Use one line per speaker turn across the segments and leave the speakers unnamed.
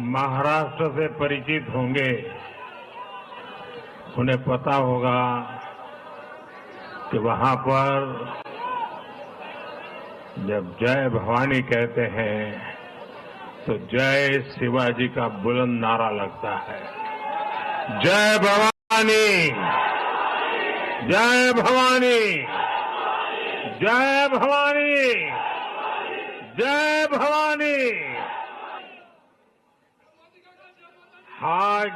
महाराष्ट्र से परिचित होंगे, उन्हें पता होगा कि वहां पर जब जय भवानी कहते हैं तो जय शिवाजी का बुलंद नारा लगता है। जय भवानी, जय भवानी, जय भवानी, जय भवानी। आज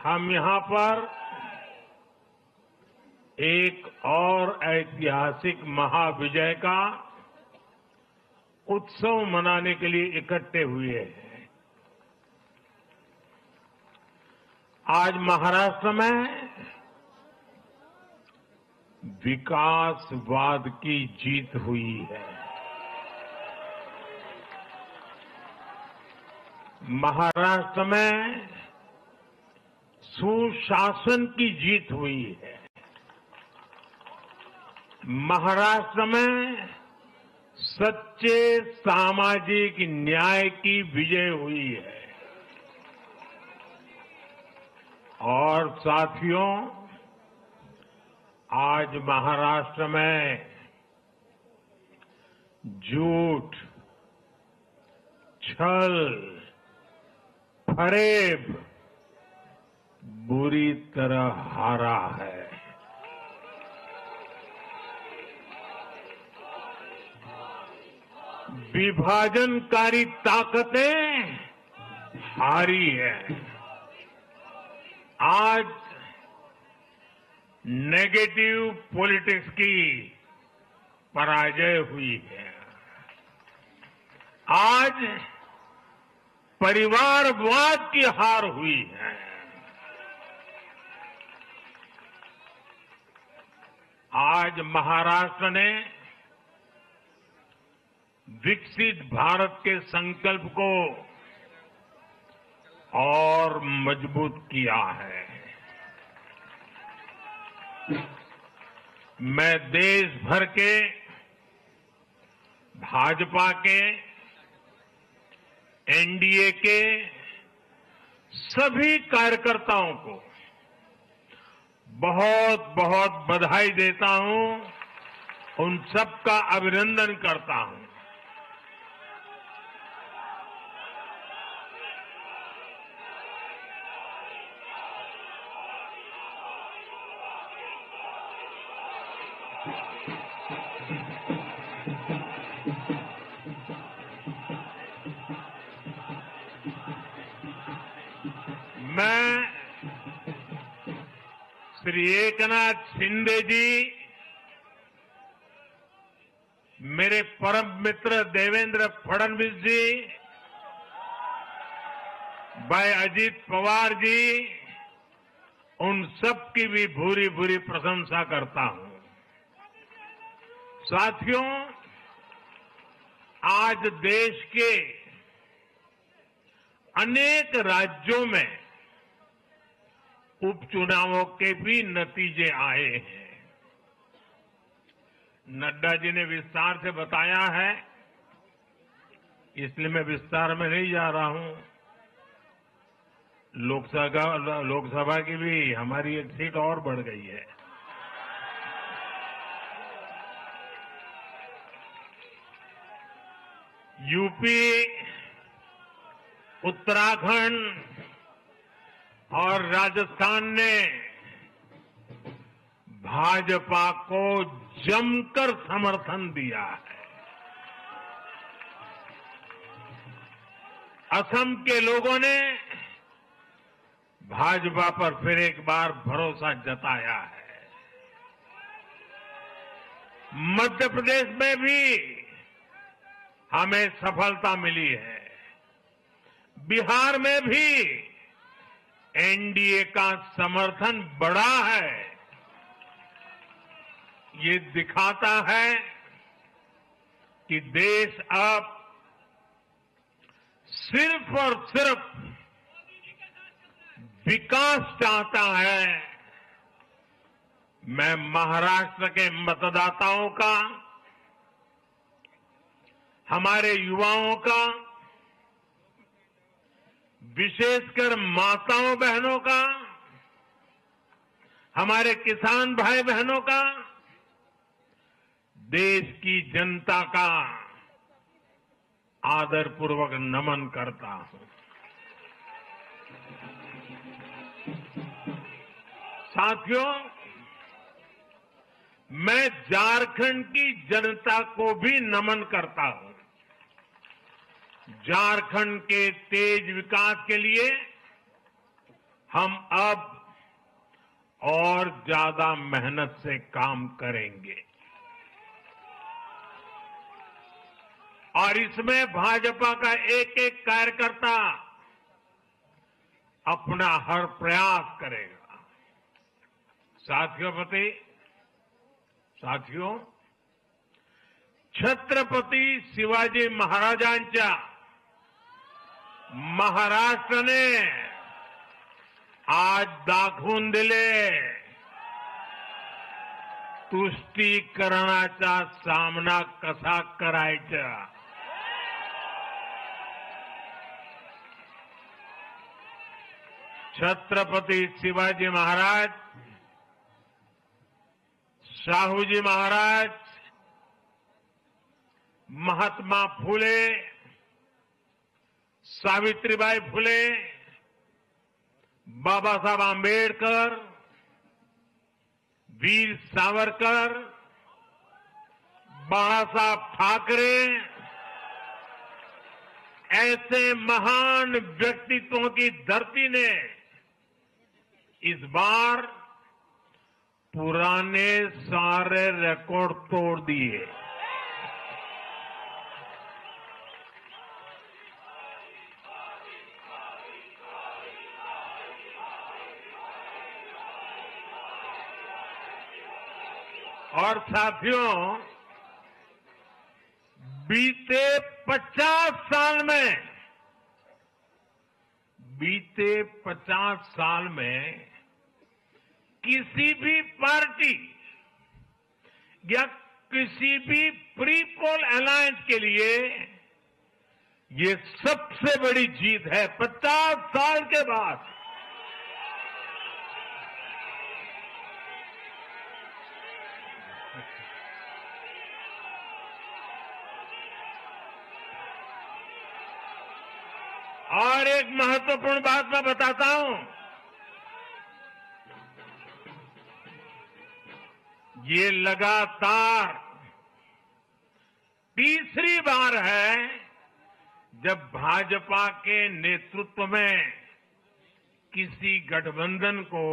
हम यहां पर एक और ऐतिहासिक महाविजय का उत्सव मनाने के लिए इकट्ठे हुए हैं। आज महाराष्ट्र में विकासवाद की जीत हुई है। महाराष्ट्र में सुशासन की जीत हुई है। महाराष्ट्र में सच्चे सामाजिक न्याय की विजय हुई है। और साथियों, आज महाराष्ट्र में झूठ, छल, फरेब बुरी तरह हारा है। विभाजनकारी ताकतें हारी है। आज नेगेटिव पॉलिटिक्स की पराजय हुई है। आज परिवारवाद की हार हुई है। आज महाराष्ट्र ने विकसित भारत के संकल्प को और मजबूत किया है। मैं देश भर के भाजपा के, एनडीए के सभी कार्यकर्ताओं को बहुत बहुत बधाई देता हूं, उन सबका अभिनंदन करता हूं। मैं श्री एकनाथ शिंदे जी, मेरे परम मित्र देवेंद्र फडणवीस जी, भाई अजीत पवार जी, उन सब की भी भूरी भूरी प्रशंसा करता हूं। साथियों, आज देश के अनेक राज्यों में उपचुनावों के भी नतीजे आए हैं। नड्डा जी ने विस्तार से बताया है, इसलिए मैं विस्तार में नहीं जा रहा हूं। लोकसभा की भी हमारी एक सीट और बढ़ गई है। यूपी, उत्तराखंड और राजस्थान ने भाजपा को जमकर समर्थन दिया है। असम के लोगों ने भाजपा पर फिर एक बार भरोसा जताया है। मध्य प्रदेश में भी हमें सफलता मिली है। बिहार में भी एनडीए का समर्थन बढ़ा है। ये दिखाता है कि देश अब सिर्फ और सिर्फ विकास चाहता है। मैं महाराष्ट्र के मतदाताओं का, हमारे युवाओं का विशेषकर माताओं बहनों का, हमारे किसान भाई बहनों का, देश की जनता का आदरपूर्वक नमन करता हूं। साथियों, मैं झारखंड की जनता को भी नमन करता हूं। झारखंड के तेज विकास के लिए हम अब और ज्यादा मेहनत से काम करेंगे और इसमें भाजपा का एक एक कार्यकर्ता अपना हर प्रयास करेगा। साथियों, छत्रपती शिवाजी महाराजांच्या महाराष्ट्राने आज दाखवून दिले तुष्टीकरणाचा सामना कसा करायचा। छत्रपती शिवाजी महाराज, शाहूजी महाराज, महात्मा फुले, सावित्रीबाई फुले, बाबा साहब आंबेडकर, वीर सावरकर, बाला साहब ठाकरे, ऐसे महान व्यक्तित्वों की धरती ने इस बार पुराने सारे रिकॉर्ड तोड़ दिए। और साथियों, बीते 50 साल में किसी भी पार्टी या किसी भी प्री पोल अलायंस के लिए ये सबसे बड़ी जीत है 50 साल के बाद। और एक महत्वपूर्ण बात मैं बताता हूं, ये लगातार तीसरी बार है जब भाजपा के नेतृत्व में किसी गठबंधन को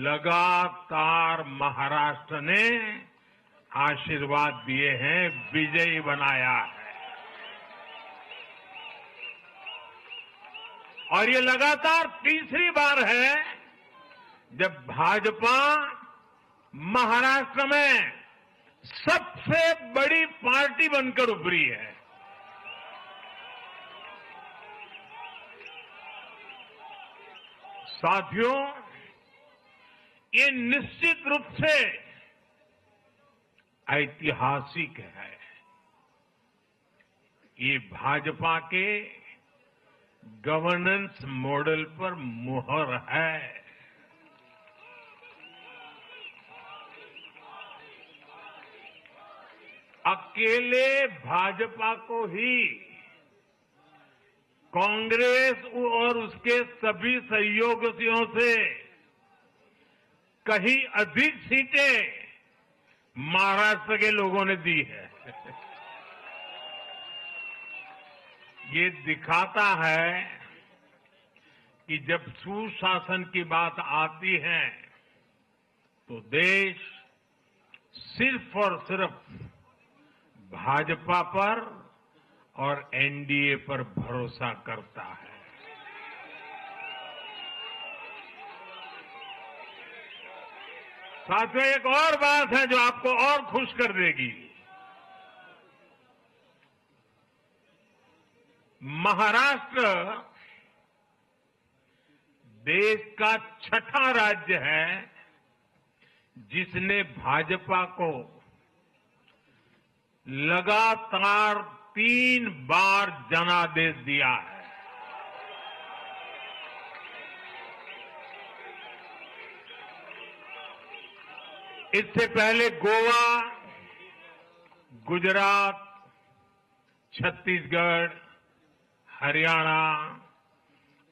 लगातार महाराष्ट्र ने आशीर्वाद दिए हैं, विजयी बनाया है। और ये लगातार तीसरी बार है जब भाजपा महाराष्ट्र में सबसे बड़ी पार्टी बनकर उभरी है। साथियों, ये निश्चित रूप से ऐतिहासिक है। ये भाजपा के गवर्नेंस मॉडल पर मुहर है। अकेले भाजपा को ही कांग्रेस और उसके सभी सहयोगियों से कहीं अधिक सीटें महाराष्ट्र के लोगों ने दी है। ये दिखाता है कि जब सुशासन की बात आती है तो देश सिर्फ और सिर्फ भाजपा पर और एनडीए पर भरोसा करता है। साथियों, एक और बात है जो आपको और खुश कर देगी। महाराष्ट्र देश का छठा राज्य है जिसने भाजपा को लगातार 3 बार जनादेश दिया है। इससे पहले गोवा, गुजरात, छत्तीसगढ़, हरियाणा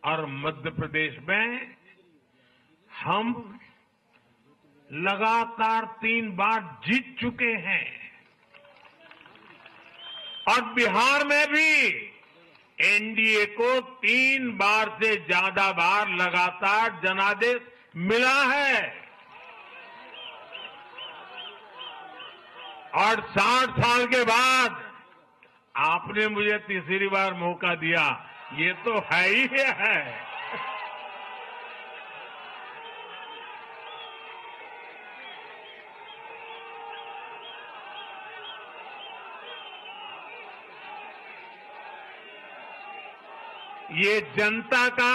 और मध्य प्रदेश में हम लगातार 3 बार जीत चुके हैं और बिहार में भी एनडीए को 3 बार से ज्यादा बार लगातार जनादेश मिला है और 60 साल के बाद आपने मुझे तीसरी बार मौका दिया, ये तो है ही है। ये जनता का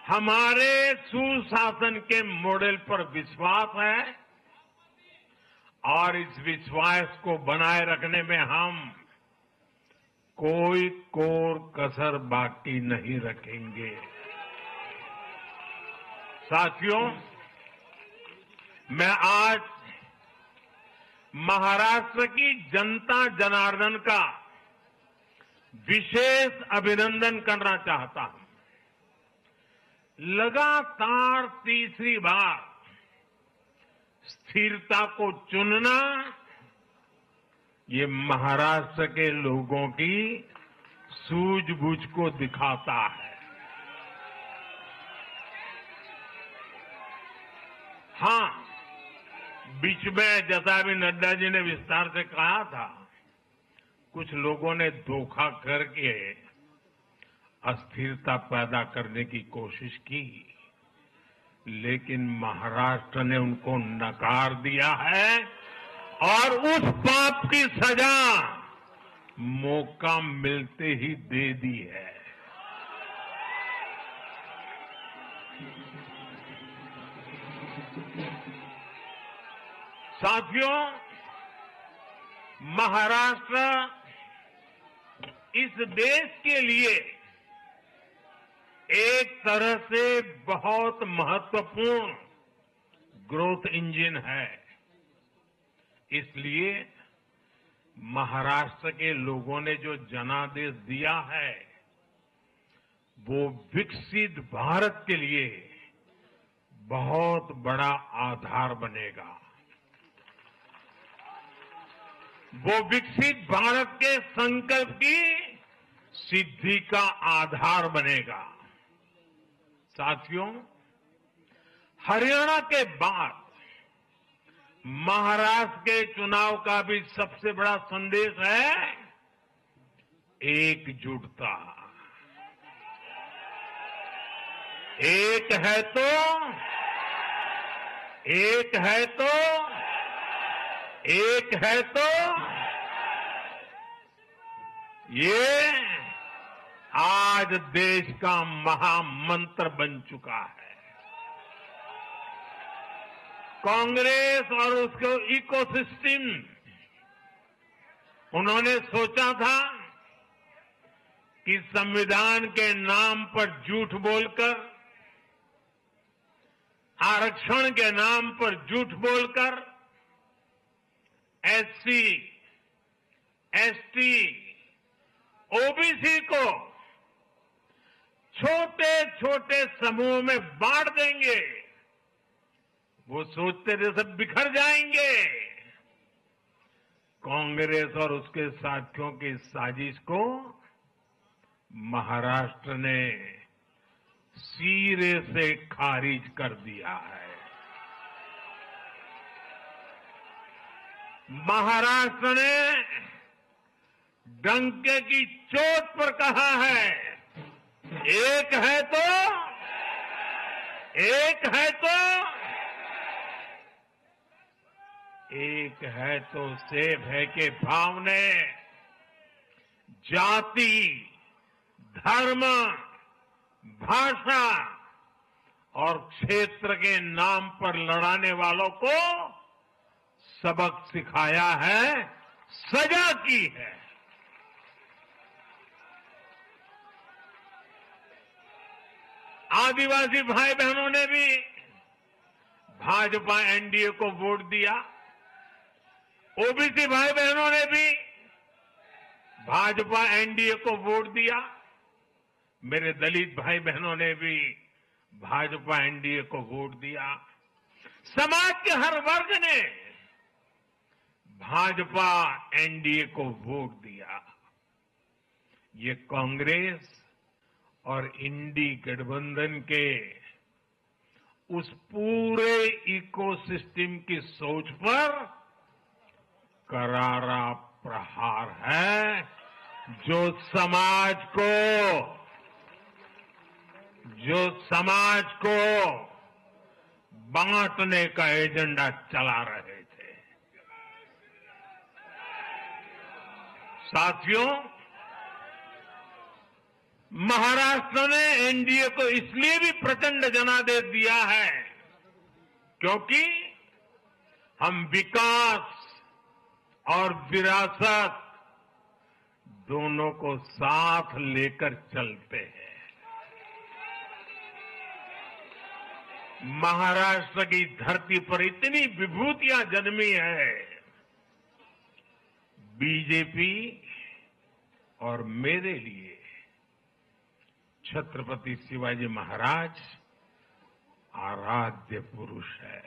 हमारे सुशासन के मॉडल पर विश्वास है और इस विश्वास को बनाए रखने में हम कोई कोर कसर बाकी नहीं रखेंगे। साथियों, मैं आज महाराष्ट्र की जनता जनार्दन का विशेष अभिनंदन करना चाहता हूं। लगातार तीसरी बार स्थिरता को चुनना ये महाराष्ट्र के लोगों की सूझबूझ को दिखाता है। हां, बीच में जैसा अभी नड्डा जी ने विस्तार से कहा था, कुछ लोगों ने धोखा करके अस्थिरता पैदा करने की कोशिश की, लेकिन महाराष्ट्र ने उनको नकार दिया है और उस पाप की सजा मौका मिलते ही दे दी है। साथियों, महाराष्ट्र इस देश के लिए एक तरह से बहुत महत्वपूर्ण ग्रोथ इंजन है। इसलिए महाराष्ट्र के लोगों ने जो जनादेश दिया है वो विकसित भारत के लिए बहुत बड़ा आधार बनेगा। वो विकसित भारत के संकल्प की सिद्धि का आधार बनेगा। साथियों, हरियाणा के बाद महाराष्ट्र के चुनाव का भी सबसे बड़ा संदेश है एकजुटता। एक है तो एक है तो एक है तो ये आज देश का महामंत्र बन चुका है। कांग्रेस और उसके इकोसिस्टम, उन्होंने सोचा था कि संविधान के नाम पर झूठ बोलकर, आरक्षण के नाम पर झूठ बोलकर एससी, एसटी, ओबीसी को छोटे छोटे समूह में बांट देंगे। वो सोचते थे सब बिखर जाएंगे। कांग्रेस और उसके साथियों की साजिश को महाराष्ट्र ने सिरे से खारिज कर दिया है। महाराष्ट्र ने डंके की चोट पर कहा है, एक है तो एक है तो एक है तो सेब है के भाव ने जाति, धर्म, भाषा और क्षेत्र के नाम पर लड़ाने वालों को सबक सिखाया है, सजा की है। आदिवासी भाई बहनों ने भी भाजपा एनडीए को वोट दिया। ओबीसी भाई बहनों ने भी भाजपा एनडीए को वोट दिया। मेरे दलित भाई बहनों ने भी भाजपा एनडीए को वोट दिया। समाज के हर वर्ग ने भाजपा एनडीए को वोट दिया। ये कांग्रेस और इंडी गठबंधन के उस पूरे इकोसिस्टम की सोच पर करारा प्रहार है जो समाज को बांटने का एजेंडा चला रहे थे। साथियों, महाराष्ट्र ने एनडीए को इसलिए भी प्रचंड जनादेश दिया है क्योंकि हम विकास और विरासत दोनों को साथ लेकर चलते हैं। महाराष्ट्र की धरती पर इतनी विभूतियां जन्मी है। बीजेपी और मेरे लिए छत्रपति शिवाजी महाराज आराध्य पुरुष है।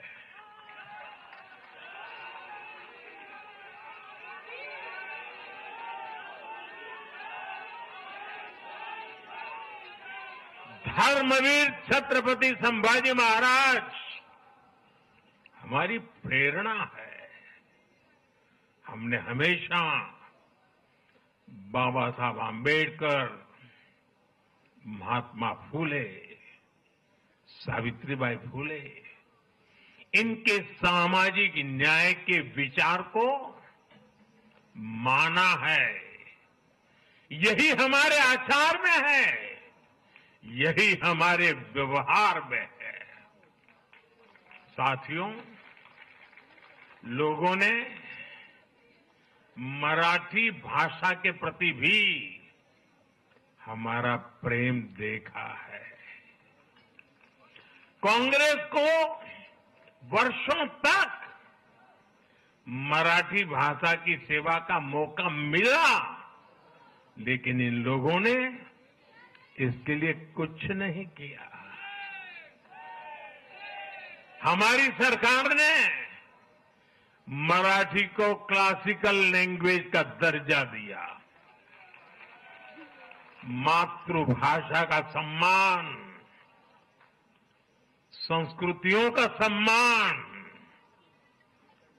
धर्मवीर छत्रपति संभाजी महाराज हमारी प्रेरणा है। हमने हमेशा बाबा साहब आंबेडकर, महात्मा फूले, सावित्रीबाई फूले, इनके सामाजिक न्याय के विचार को माना है। यही हमारे आचार में है, यही हमारे व्यवहार में है। साथियों, लोगों ने मराठी भाषा के प्रति भी हमारा प्रेम देखा है। कांग्रेस को वर्षों तक मराठी भाषा की सेवा का मौका मिला, लेकिन इन लोगों ने इसके लिए कुछ नहीं किया। हमारी सरकार ने मराठी को क्लासिकल लैंग्वेज का दर्जा दिया। मातृभाषा का सम्मान, संस्कृतियों का सम्मान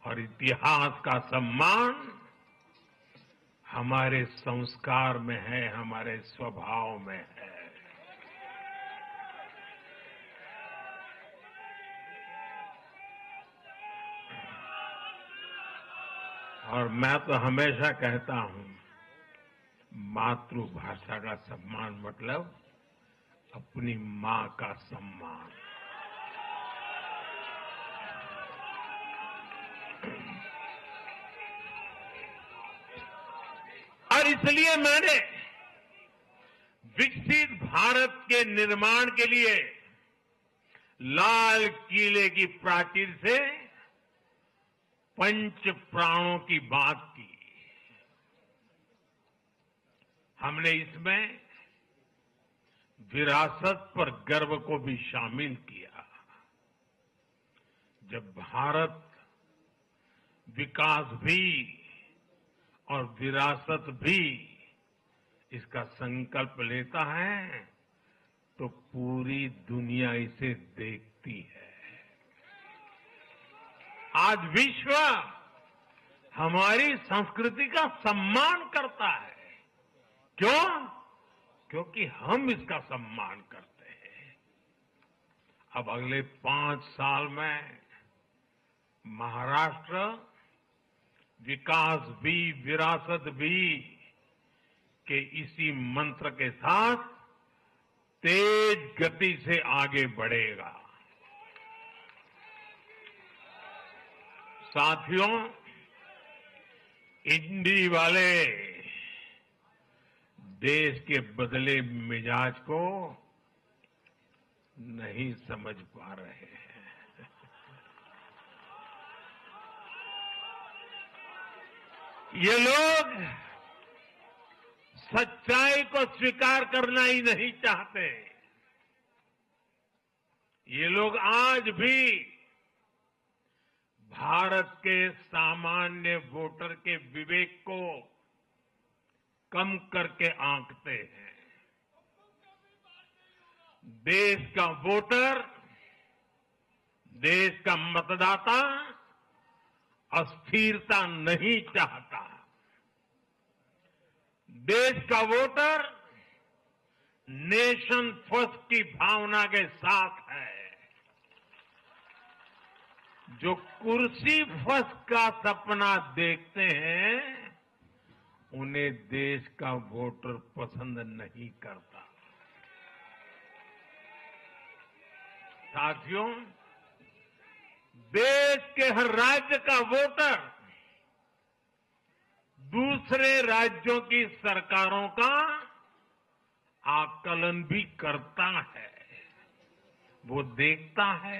और इतिहास का सम्मान हमारे संस्कार में है, हमारे स्वभाव में है। और मैं तो हमेशा कहता हूं, मातृभाषा का सम्मान मतलब अपनी मां का सम्मान। और इसलिए मैंने विकसित भारत के निर्माण के लिए लाल किले की प्राचीर से पंच प्राणों की बात की। हमने इसमें विरासत पर गर्व को भी शामिल किया। जब भारत विकास भी और विरासत भी इसका संकल्प लेता है तो पूरी दुनिया इसे देखती है। आज विश्व हमारी संस्कृति का सम्मान करता है। क्यों? क्योंकि हम इसका सम्मान करते हैं। अब अगले 5 साल में महाराष्ट्र विकास भी विरासत भी के इसी मंत्र के साथ तेज गति से आगे बढ़ेगा। साथियों, इंडी वाले देश के बदले मिजाज को नहीं समझ पा रहे हैं। ये लोग सच्चाई को स्वीकार करना ही नहीं चाहते। ये लोग आज भी भारत के सामान्य वोटर के विवेक को कम करके आंकते हैं। देश का वोटर, देश का मतदाता अस्थिरता नहीं चाहता। देश का वोटर नेशन फर्स्ट की भावना के साथ है। जो कुर्सी फर्स्ट का सपना देखते हैं, उन्हें देश का वोटर पसंद नहीं करता। साथियों, देश के हर राज्य का वोटर दूसरे राज्यों की सरकारों का आकलन भी करता है। वो देखता है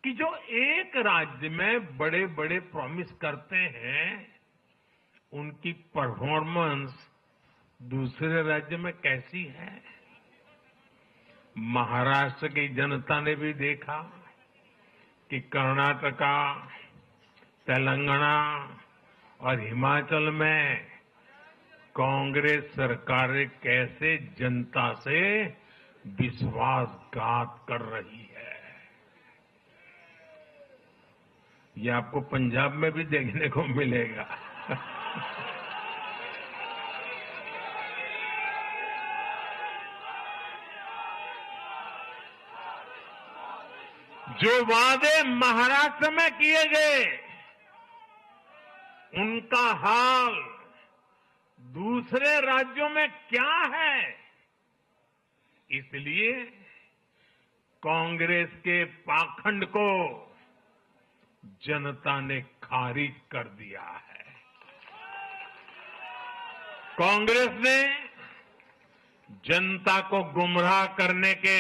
कि जो एक राज्य में बड़े बड़े प्रॉमिस करते हैं, उनकी परफॉर्मेंस दूसरे राज्य में कैसी है। महाराष्ट्र की जनता ने भी देखा कि कर्नाटका, तेलंगाना और हिमाचल में कांग्रेस सरकारें कैसे जनता से विश्वासघात कर रही है। ये आपको पंजाब में भी देखने को मिलेगा। जो वादे महाराष्ट्र में किए गए, उनका हाल दूसरे राज्यों में क्या है। इसलिए कांग्रेस के पाखंड को जनता ने खारिज कर दिया है। कांग्रेस ने जनता को गुमराह करने के,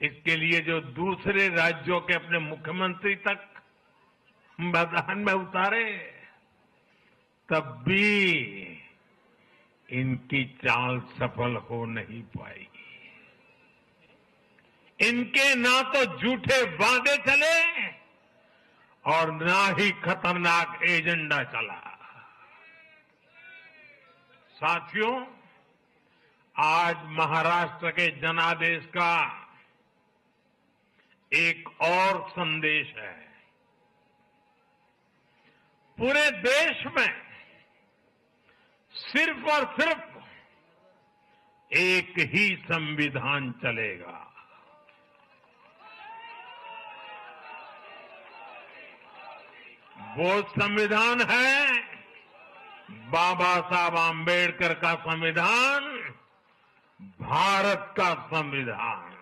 इसके लिए जो दूसरे राज्यों के अपने मुख्यमंत्री तक मैदान में उतारे, तब भी इनकी चाल सफल हो नहीं पाई। इनके ना तो झूठे वादे चले और ना ही खतरनाक एजेंडा चला। साथियों, आज महाराष्ट्र के जनादेश का एक और संदेश है। पूरे देश में सिर्फ और सिर्फ एक ही संविधान चलेगा। वो संविधान है बाबा साहब आम्बेडकर का संविधान, भारत का संविधान।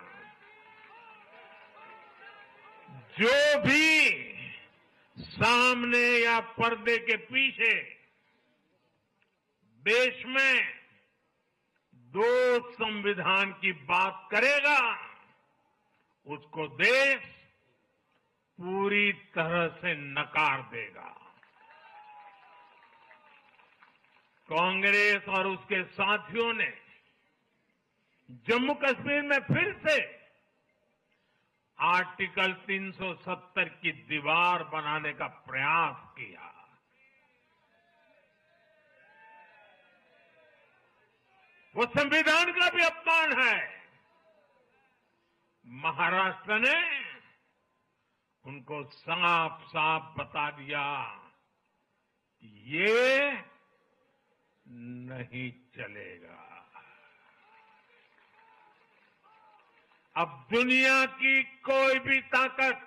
जो भी सामने या पर्दे के पीछे देश में दो संविधान की बात करेगा, उसको देश पूरी तरह से नकार देगा। कांग्रेस और उसके साथियों ने जम्मू कश्मीर में फिर से आर्टिकल 370 की दीवार बनाने का प्रयास किया। वो संविधान का भी अपमान है। महाराष्ट्र ने उनको साफ साफ बता दिया कि ये नहीं चलेगा। अब दुनिया की कोई भी ताकत,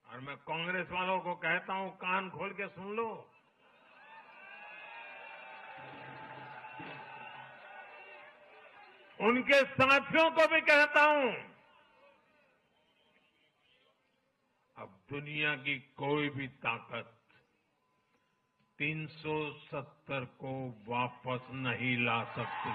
और मैं कांग्रेस वालों को कहता हूं, कान खोल के सुन लो, उनके साथियों को भी कहता हूं, अब दुनिया की कोई भी ताकत 370 को वापस नहीं ला सकती।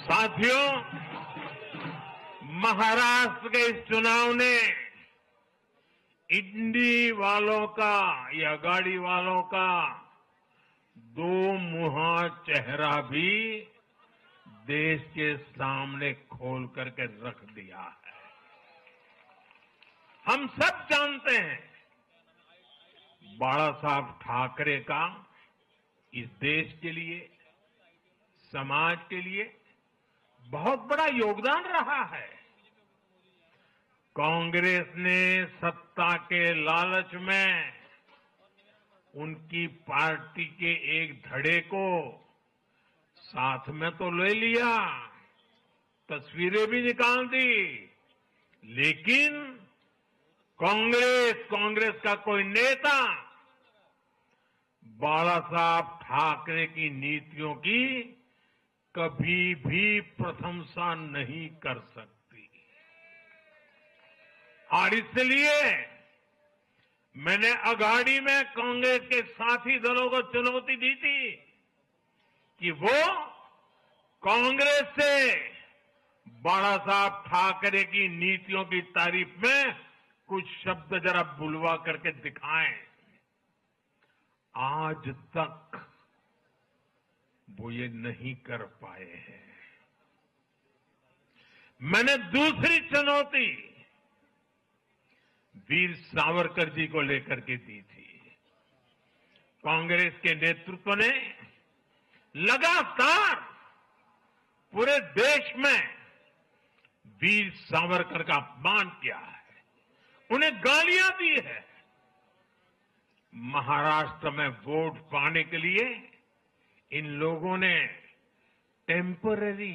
साथियों, महाराष्ट्र के इस चुनाव ने इंडी वालों का या गाड़ी वालों का दो मुहा चेहरा भी देश के सामने खोल करके रख दिया है। हम सब जानते हैं बाला साहब ठाकरे का इस देश के लिए, समाज के लिए बहुत बड़ा योगदान रहा है। कांग्रेस ने सत्ता के लालच में उनकी पार्टी के एक धड़े को साथ में तो ले लिया, तस्वीरें भी निकाल दी, लेकिन कांग्रेस का कोई नेता बाला साहब ठाकरे की नीतियों की कभी भी प्रशंसा नहीं कर सकती। और इसलिए मैंने अघाड़ी में कांग्रेस के साथी दलों को चुनौती दी थी कि वो कांग्रेस से बाला साहब ठाकरे की नीतियों की तारीफ में कुछ शब्द जरा बुलवा करके दिखाएं। आज तक वो ये नहीं कर पाए हैं। मैंने दूसरी चुनौती वीर सावरकर जी को लेकर के दी थी। कांग्रेस के नेतृत्व ने लगातार पूरे देश में वीर सावरकर का अपमान किया है, उन्हें गालियां दी है। महाराष्ट्र में वोट पाने के लिए इन लोगों ने टेम्पररी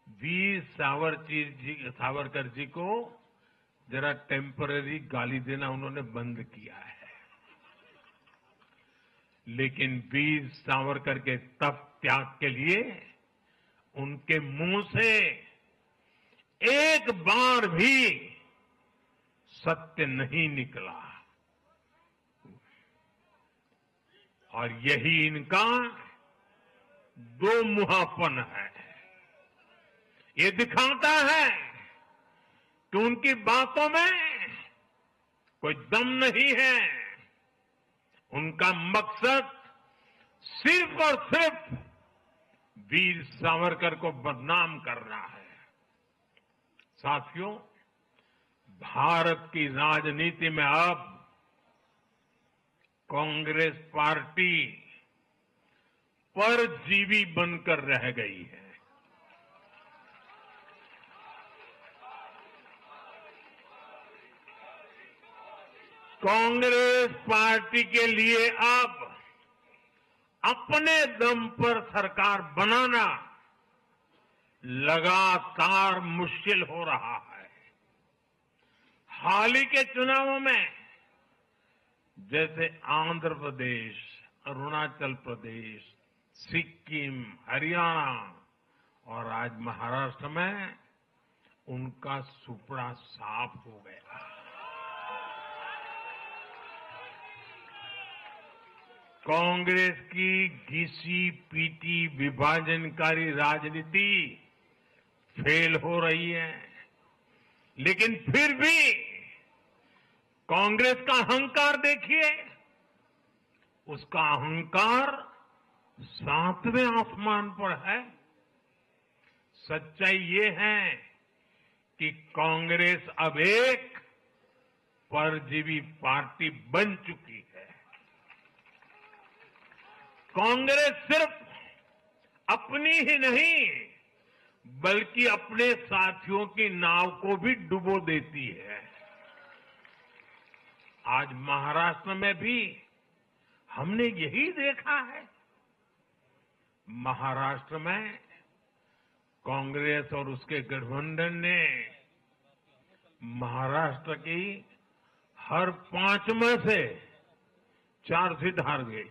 वीर सावरकर जी को जरा टेम्पररी गाली देना उन्होंने बंद किया है। लेकिन वीर सावरकर के तप त्याग के लिए उनके मुंह से एक बार भी सत्य नहीं निकला, और यही इनका दो मुहापन है। ये दिखाता है कि उनकी बातों में कोई दम नहीं है। उनका मकसद सिर्फ और सिर्फ वीर सावरकर को बदनाम करना है। साथियों, भारत की राजनीति में अब कांग्रेस पार्टी परजीवी बनकर रह गई है। कांग्रेस पार्टी के लिए अब अपने दम पर सरकार बनाना लगातार मुश्किल हो रहा है। हाल ही के चुनावों में जैसे आंध्र प्रदेश, अरुणाचल प्रदेश, सिक्किम, हरियाणा और आज महाराष्ट्र में उनका सुपड़ा साफ हो गया। कांग्रेस की घिसी पीटी विभाजनकारी राजनीति फेल हो रही है, लेकिन फिर भी कांग्रेस का अहंकार देखिए, उसका अहंकार 7वें आसमान पर है। सच्चाई ये है कि कांग्रेस अब एक परजीवी पार्टी बन चुकी है। कांग्रेस सिर्फ अपनी ही नहीं बल्कि अपने साथियों की नाव को भी डुबो देती है। आज महाराष्ट्र में भी हमने यही देखा है। महाराष्ट्र में कांग्रेस और उसके गठबंधन ने महाराष्ट्र की हर 5 में से 4 सीट हार गई।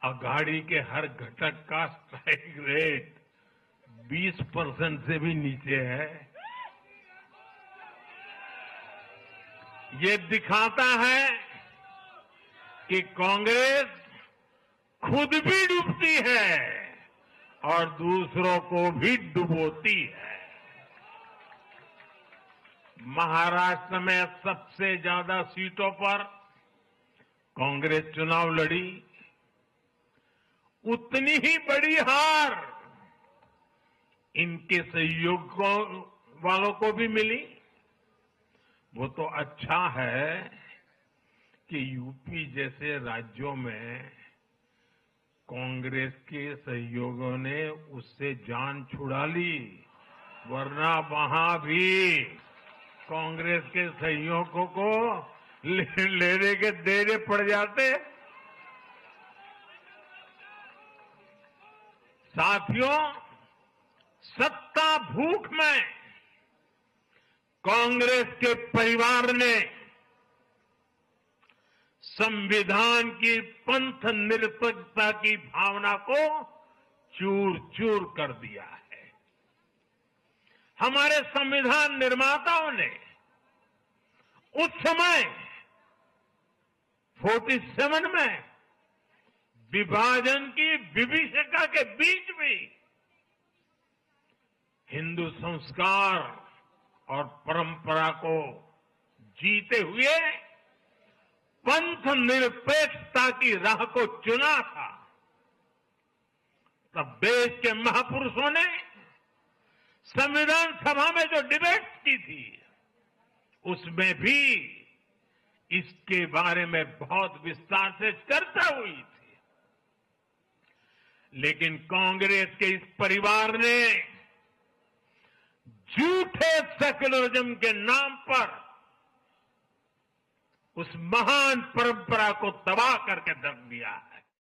अघाड़ी के हर घटक का स्ट्राइक रेट 20% से भी नीचे है। ये दिखाता है कि कांग्रेस खुद भी डूबती है और दूसरों को भी डुबोती है। महाराष्ट्र में सबसे ज्यादा सीटों पर कांग्रेस चुनाव लड़ी, उतनी ही बड़ी हार इनके सहयोग वालों को भी मिली। वो तो अच्छा है कि यूपी जैसे राज्यों में कांग्रेस के सहयोगियों ने उससे जान छुड़ा ली, वरना वहां भी कांग्रेस के सहयोगियों को लेने के देने पड़ जाते। साथियों, सत्ता भूख में कांग्रेस के परिवार ने संविधान की पंथ निरपेक्षता की भावना को चूर चूर कर दिया है। हमारे संविधान निर्माताओं ने उस समय 47 में विभाजन की विभीषिका के बीच भी हिंदू संस्कार और परंपरा को जीते हुए पंथ निरपेक्षता की राह को चुना था। तब देश के महापुरुषों ने संविधान सभा में जो डिबेट की थी, उसमें भी इसके बारे में बहुत विस्तार से चर्चा हुई थी। लेकिन कांग्रेस के इस परिवार ने झूठे सेक्युलरिज्म के नाम पर उस महान परंपरा को तबाह करके रख दिया है।